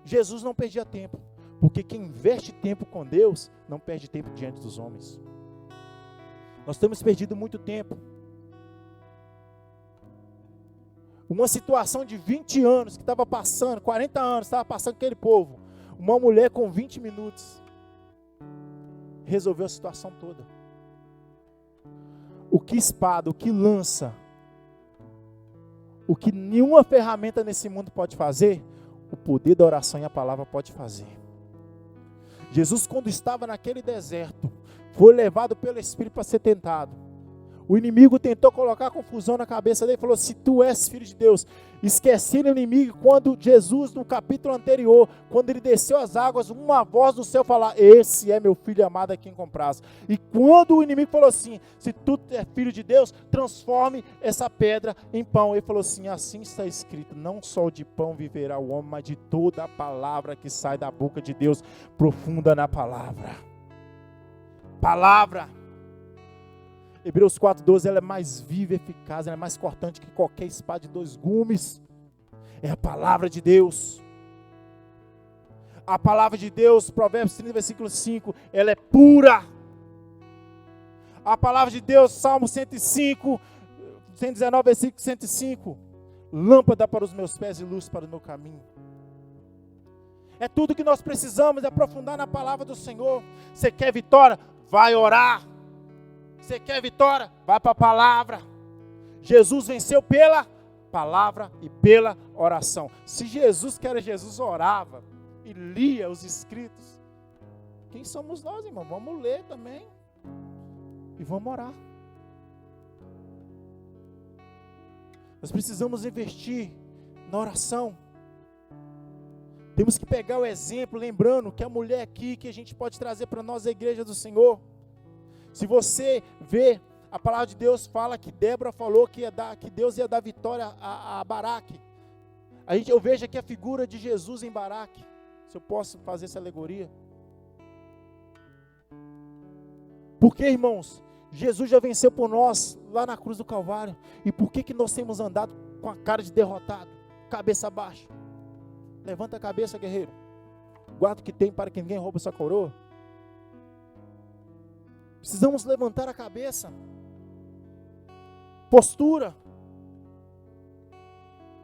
Jesus não perdia tempo, porque quem investe tempo com Deus, não perde tempo diante dos homens. Nós temos perdido muito tempo. Uma situação de 20 anos, que estava passando, 40 anos, estava passando aquele povo. Uma mulher com 20 minutos, resolveu a situação toda. O que espada, o que lança, o que nenhuma ferramenta nesse mundo pode fazer, o poder da oração e a palavra pode fazer. Jesus, quando estava naquele deserto, foi levado pelo Espírito para ser tentado. O inimigo tentou colocar confusão na cabeça dele e falou, se tu és filho de Deus. Esqueceram o inimigo quando Jesus, no capítulo anterior, quando ele desceu as águas, uma voz do céu falou, esse é meu filho amado a quem compraz. E quando o inimigo falou assim, se tu é filho de Deus, transforme essa pedra em pão. Ele falou assim, assim está escrito, não só de pão viverá o homem, mas de toda a palavra que sai da boca de Deus, profunda na palavra. Palavra. Hebreus 4:12, ela é mais viva e eficaz, ela é mais cortante que qualquer espada de 2 gumes. É a palavra de Deus. A palavra de Deus, Provérbios 30, versículo 5, ela é pura. A palavra de Deus, Salmo 105, 119, versículo 105, lâmpada para os meus pés e luz para o meu caminho. É tudo que nós precisamos, é aprofundar na palavra do Senhor. Você quer vitória? Vai orar. Você quer vitória? Vai para a palavra. Jesus venceu pela palavra e pela oração. Se Jesus, que era Jesus, orava e lia os escritos, quem somos nós, irmão? Vamos ler também e vamos orar. Nós precisamos investir na oração. Temos que pegar o exemplo, lembrando que a mulher aqui, que a gente pode trazer para nós, a igreja do Senhor. Se você vê, a palavra de Deus fala que Débora falou que Deus ia dar vitória a Baraque. Eu vejo aqui a figura de Jesus em Baraque. Se eu posso fazer essa alegoria. Porque, irmãos, Jesus já venceu por nós lá na cruz do Calvário. E por que nós temos andado com a cara de derrotado? Cabeça baixa. Levanta a cabeça, guerreiro. Guarda o que tem para que ninguém roube sua coroa. Precisamos levantar a cabeça. Postura.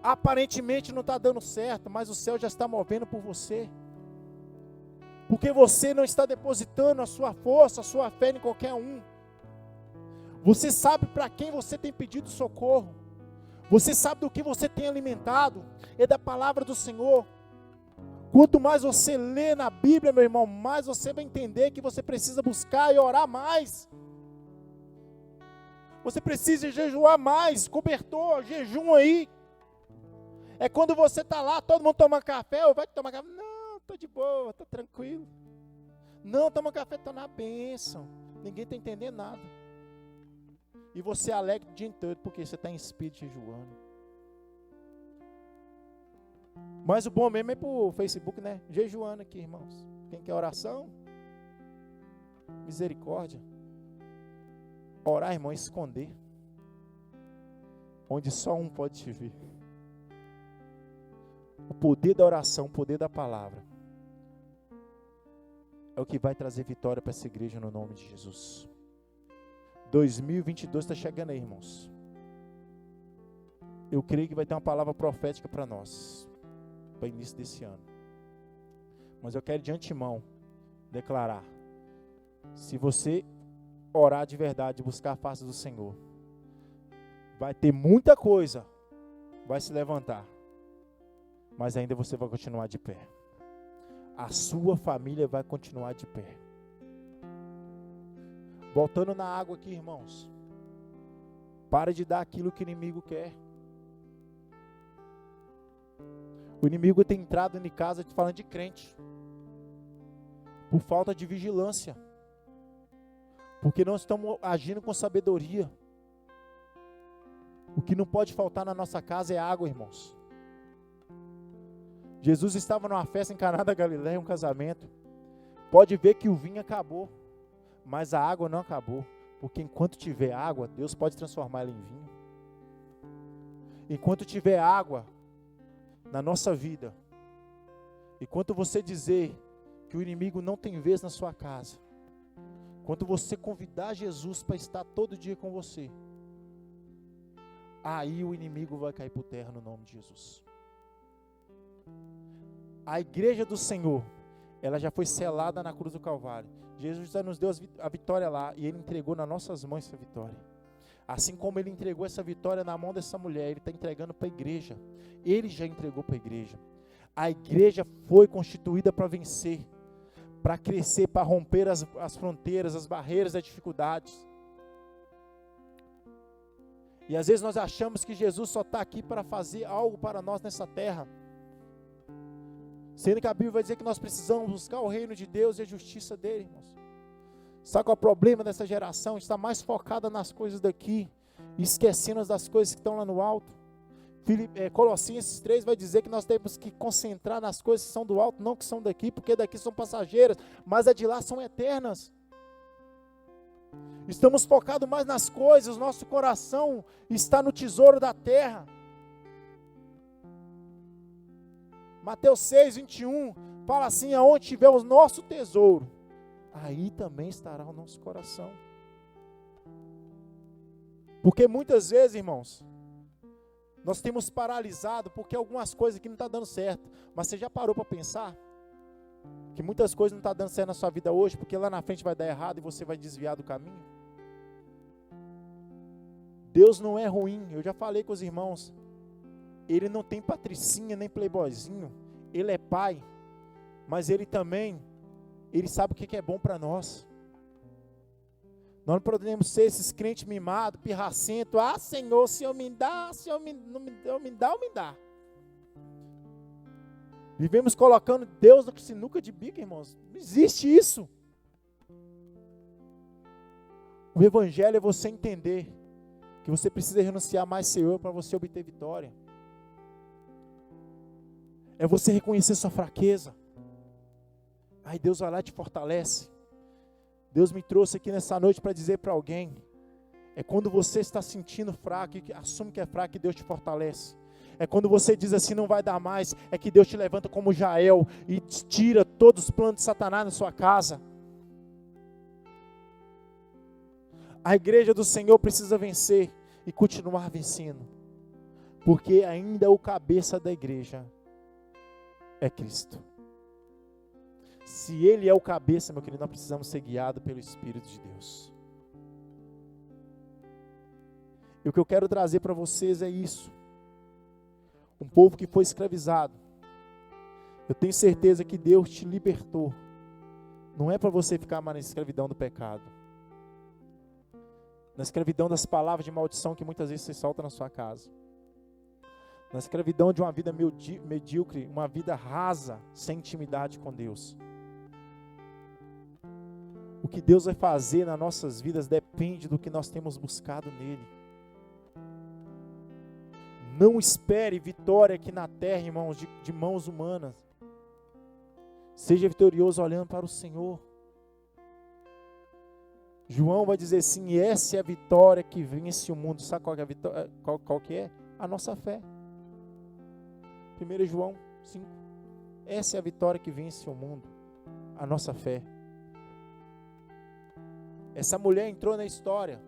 Aparentemente não está dando certo, mas o céu já está movendo por você. Porque você não está depositando a sua força, a sua fé em qualquer um. Você sabe para quem você tem pedido socorro. Você sabe do que você tem alimentado. É da palavra do Senhor. Quanto mais você lê na Bíblia, meu irmão, mais você vai entender que você precisa buscar e orar mais. Você precisa jejuar mais, cobertor, jejum aí. É quando você está lá, todo mundo toma café, ou vai tomar café. Não, estou de boa, estou tranquilo. Não, toma café, estou na bênção. Ninguém está entendendo nada. E você alegre o dia inteiro, porque você está em espírito jejuando. Mas o bom mesmo é pro Facebook, né? Jejuando aqui, irmãos. Quem quer oração? Misericórdia. Orar, irmão, é esconder. Onde só um pode te ver. O poder da oração, o poder da palavra é o que vai trazer vitória para essa igreja no nome de Jesus. 2022 está chegando aí, irmãos. Eu creio que vai ter uma palavra profética para nós, para o início desse ano. Mas eu quero de antemão declarar: se você orar de verdade, buscar a face do Senhor, vai ter muita coisa, vai se levantar, mas ainda você vai continuar de pé. A sua família vai continuar de pé. Voltando na água aqui, irmãos. Para de dar aquilo que o inimigo quer. O inimigo tem entrado em casa falando de crente. Por falta de vigilância. Porque não estamos agindo com sabedoria. O que não pode faltar na nossa casa é água, irmãos. Jesus estava numa festa em Caná da Galileia, um casamento. Pode ver que o vinho acabou, mas a água não acabou. Porque enquanto tiver água, Deus pode transformar ela em vinho. Enquanto tiver água na nossa vida, enquanto você dizer que o inimigo não tem vez na sua casa, enquanto você convidar Jesus para estar todo dia com você, aí o inimigo vai cair por terra no nome de Jesus. A igreja do Senhor, ela já foi selada na cruz do Calvário. Jesus já nos deu a vitória lá, e Ele entregou nas nossas mãos essa vitória. Assim como Ele entregou essa vitória na mão dessa mulher, Ele está entregando para a igreja. Ele já entregou para a igreja. A igreja foi constituída para vencer, para crescer, para romper as fronteiras, as barreiras, as dificuldades. E às vezes nós achamos que Jesus só está aqui para fazer algo para nós nessa terra, sendo que a Bíblia vai dizer que nós precisamos buscar o reino de Deus e a justiça dele, irmãos. Sabe qual é o problema dessa geração? Está mais focada nas coisas daqui, esquecendo das coisas que estão lá no alto. Colossenses 3 vai dizer que nós temos que concentrar nas coisas que são do alto, não que são daqui, porque daqui são passageiras, mas as de lá são eternas. Estamos focados mais nas coisas, nosso coração está no tesouro da terra. Mateus 6, 21, fala assim: aonde tiver o nosso tesouro, aí também estará o nosso coração. Porque muitas vezes, irmãos, nós temos paralisado porque algumas coisas aqui não estão dando certo. Mas você já parou para pensar que muitas coisas não estão dando certo na sua vida hoje, porque lá na frente vai dar errado e você vai desviar do caminho? Deus não é ruim, eu já falei com os irmãos. Ele não tem patricinha nem playboyzinho. Ele é pai. Mas ele também, ele sabe o que é bom para nós. Nós não podemos ser esses crentes mimados, pirracento. Ah, Senhor, se eu me dá, se eu não me dá. Vivemos colocando Deus na sinuca de bico, irmãos. Não existe isso. O evangelho é você entender que você precisa renunciar mais Senhor para você obter vitória. É você reconhecer sua fraqueza. Aí Deus vai lá e te fortalece. Deus me trouxe aqui nessa noite para dizer para alguém: é quando você está sentindo fraco e assume que é fraco, que Deus te fortalece. É quando você diz assim, não vai dar mais, é que Deus te levanta como Jael e tira todos os planos de Satanás na sua casa. A igreja do Senhor precisa vencer e continuar vencendo, porque ainda o cabeça da igreja é Cristo. Se Ele é o cabeça, meu querido, nós precisamos ser guiados pelo Espírito de Deus. E o que eu quero trazer para vocês é isso. Um povo que foi escravizado. Eu tenho certeza que Deus te libertou. Não é para você ficar mais na escravidão do pecado. na escravidão das palavras de maldição que muitas vezes você solta na sua casa, na escravidão de uma vida medíocre, uma vida rasa, sem intimidade com Deus. O que Deus vai fazer nas nossas vidas depende do que nós temos buscado nele. Não espere vitória aqui na terra, irmãos, de mãos humanas. Seja vitorioso olhando para o Senhor. João vai dizer assim: e essa é a vitória que vence o mundo. Sabe qual que é a vitória? Qual que é? A nossa fé. 1 João 5. Essa é a vitória que vence o mundo. A nossa fé. Essa mulher entrou na história,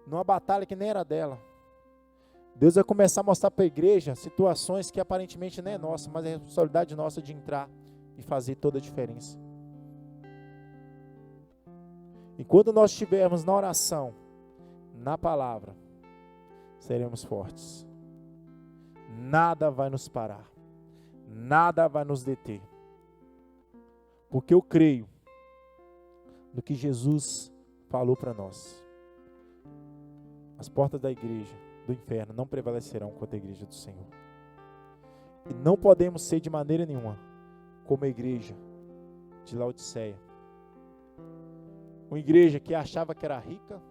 numa batalha que nem era dela. Deus vai começar a mostrar para a igreja situações que aparentemente não é nossa, mas é responsabilidade nossa de entrar e fazer toda a diferença. Enquanto nós estivermos na oração, na palavra, seremos fortes. Nada vai nos parar. Nada vai nos deter. Porque eu creio no que Jesus falou para nós. As portas da igreja, do inferno, não prevalecerão contra a igreja do Senhor. E não podemos ser de maneira nenhuma como a igreja de Laodiceia. Uma igreja que achava que era rica,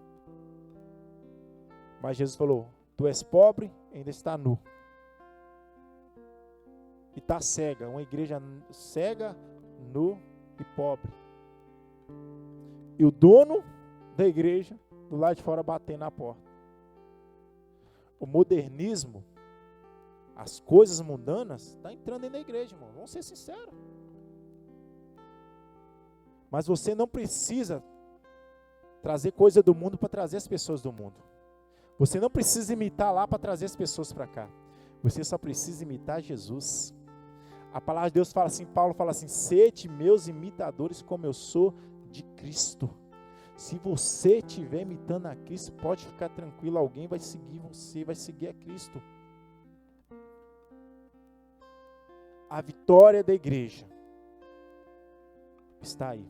mas Jesus falou: tu és pobre, ainda está nu. E está cega, uma igreja cega, nu e pobre. E o dono da igreja, do lado de fora, batendo na porta. O modernismo, as coisas mundanas, está entrando dentro da igreja, irmão. Vamos ser sinceros. Mas você não precisa trazer coisa do mundo para trazer as pessoas do mundo. Você não precisa imitar lá para trazer as pessoas para cá. Você só precisa imitar Jesus. A palavra de Deus fala assim, Paulo fala assim: sede meus imitadores como eu sou de Cristo. Se você estiver imitando a Cristo, pode ficar tranquilo, alguém vai seguir você, vai seguir a Cristo. A vitória da igreja está aí.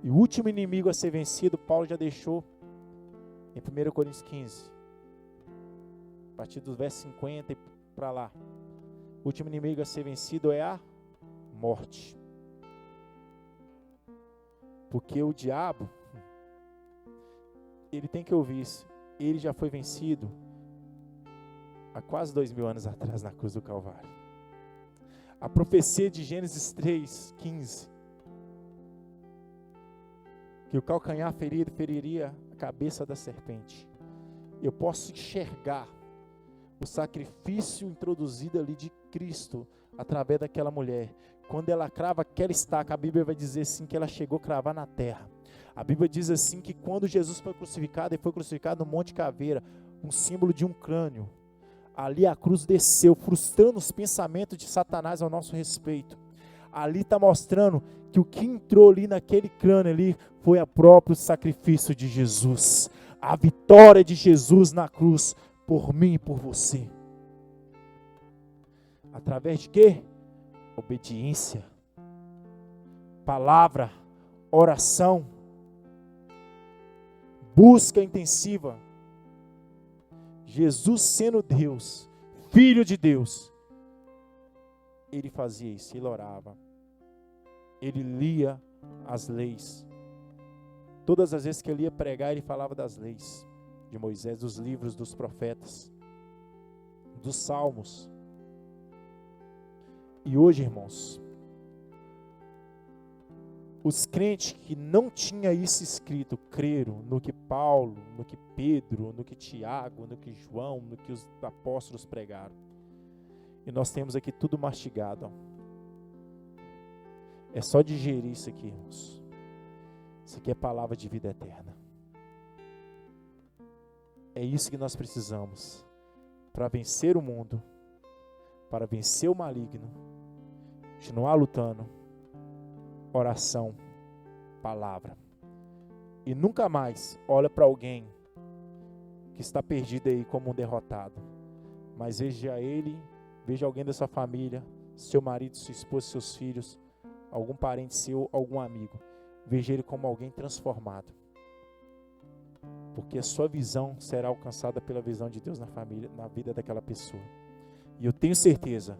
E o último inimigo a ser vencido, Paulo já deixou em 1 Coríntios 15, a partir do verso 50 e para lá. O último inimigo a ser vencido é a morte. Porque o diabo, ele tem que ouvir isso. Ele já foi vencido há quase 2000 anos atrás na cruz do Calvário. A profecia de Gênesis 3:15, que o calcanhar ferido feriria a cabeça da serpente. Eu posso enxergar o sacrifício introduzido ali de Cristo através daquela mulher. Quando ela crava aquela estaca, a Bíblia vai dizer assim que ela chegou a cravar na terra. A Bíblia diz assim que quando Jesus foi crucificado, ele foi crucificado no Monte Caveira, um símbolo de um crânio. Ali a cruz desceu, frustrando os pensamentos de Satanás ao nosso respeito. Ali está mostrando que o que entrou ali naquele crânio ali foi o próprio sacrifício de Jesus. A vitória de Jesus na cruz por mim e por você. Através de quê? Obediência, palavra, oração, busca intensiva. Jesus sendo Deus, Filho de Deus, ele fazia isso, ele orava, ele lia as leis. Todas as vezes que ele ia pregar, ele falava das leis de Moisés, dos livros dos profetas, dos salmos. E hoje, irmãos, os crentes que não tinham isso escrito, creram no que Paulo, no que Pedro, no que Tiago, no que João, no que os apóstolos pregaram. E nós temos aqui tudo mastigado. É só digerir isso aqui, irmãos. Isso aqui é palavra de vida eterna. É isso que nós precisamos para vencer o mundo, para vencer o maligno, continuar lutando. Oração, palavra. E nunca mais olha para alguém que está perdido aí como um derrotado. Mas veja ele, veja alguém da sua família, seu marido, sua esposa, seus filhos, algum parente seu, algum amigo. Veja ele como alguém transformado. porque a sua visão será alcançada pela visão de Deus na família, na vida daquela pessoa. E eu tenho certeza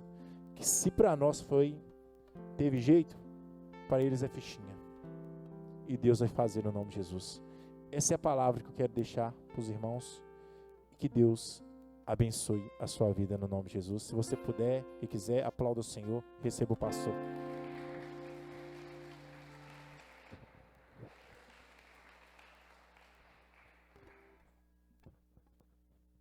que se para nós teve jeito, para eles é fichinha. E Deus vai fazer no nome de Jesus. Essa é a palavra que eu quero deixar para os irmãos. Que Deus abençoe a sua vida no nome de Jesus. Se você puder e quiser, aplauda o Senhor, receba o pastor.